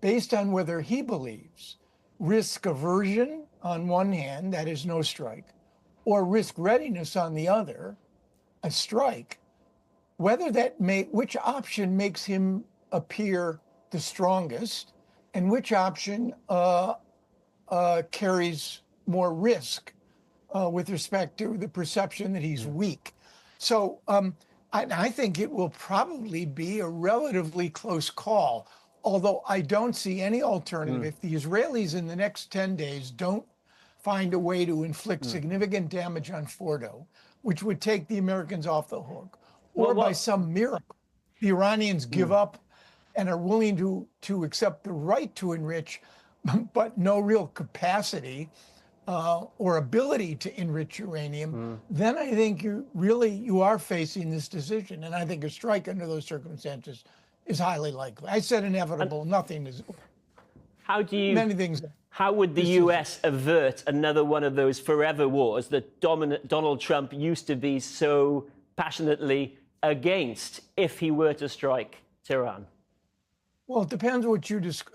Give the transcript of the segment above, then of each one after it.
based on whether he believes risk aversion on one hand, that is no strike, or risk readiness on the other, a strike, which option makes him appear the strongest and which option carries more risk with respect to the perception that he's weak. So I think it will probably be a relatively close call, although I don't see any alternative. If the Israelis in the next 10 days don't find a way to inflict significant damage on Fordo, which would take the Americans off the hook, or by some miracle, the Iranians give up and are willing to accept the right to enrich, but no real capacity or ability to enrich uranium, then I think you are facing this decision. And I think a strike under those circumstances is highly likely. I said inevitable, nothing is. Many things. How would the US avert another one of those forever wars that Donald Trump used to be so passionately against if he were to strike Tehran? Well, it depends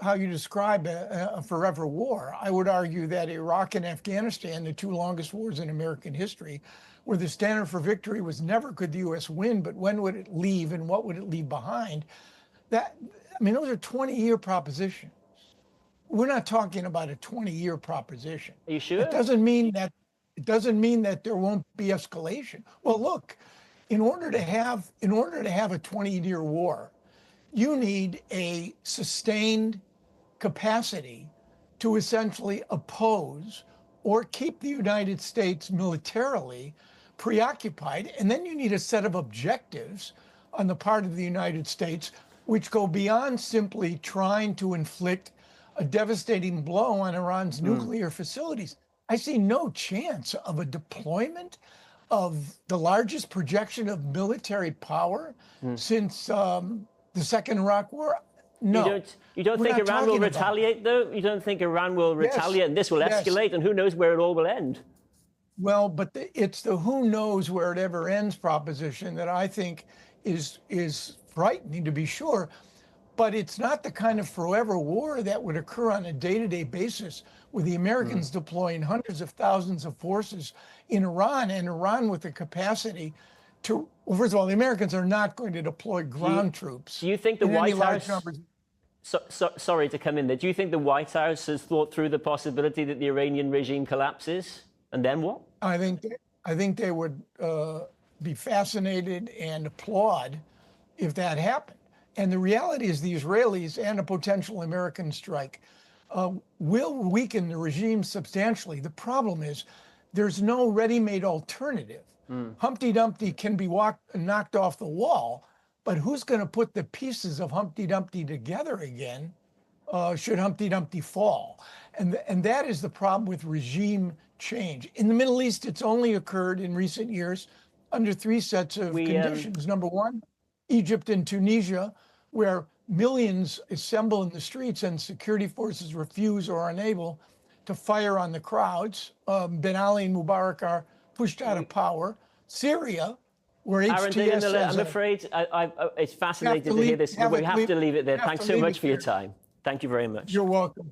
how you describe a forever war. I would argue that Iraq and Afghanistan, the two longest wars in American history, where the standard for victory was never could the U.S. win, but when would it leave and what would it leave behind? Those are 20-year propositions. We're not talking about a 20-year proposition. Are you sure? It doesn't mean that there won't be escalation. Well, look, in order to have a 20-year war, you need a sustained capacity to essentially oppose or keep the United States militarily preoccupied. And then you need a set of objectives on the part of the United States, which go beyond simply trying to inflict a devastating blow on Iran's nuclear facilities. I see no chance of a deployment of the largest projection of military power since the Second Iraq War. No. You don't think Iran will retaliate, though? You don't think Iran will retaliate and this will escalate and who knows where it all will end? Well, but it's the who knows where it ever ends proposition that I think is frightening, to be sure. But it's not the kind of forever war that would occur on a day-to-day basis with the Americans deploying hundreds of thousands of forces in Iran, and Iran with the capacity to, well, first of all, the Americans are not going to deploy ground troops. Do you think the White House, sorry to come in there, do you think the White House has thought through the possibility that the Iranian regime collapses? And then what? I think they would be fascinated and applaud if that happened. And the reality is the Israelis and a potential American strike will weaken the regime substantially. The problem is there's no ready-made alternative. Humpty Dumpty can be knocked off the wall, but who's going to put the pieces of Humpty Dumpty together again should Humpty Dumpty fall? And that is the problem with regime change. In the Middle East, it's only occurred in recent years under three sets of conditions. Number one, Egypt and Tunisia, where millions assemble in the streets and security forces refuse or are unable to fire on the crowds. Ben Ali and Mubarak are pushed out of power. Syria, where HTS I'm afraid it's fascinating to hear this. We have to leave it there. Thanks so much for your time. Thank you very much. You're welcome.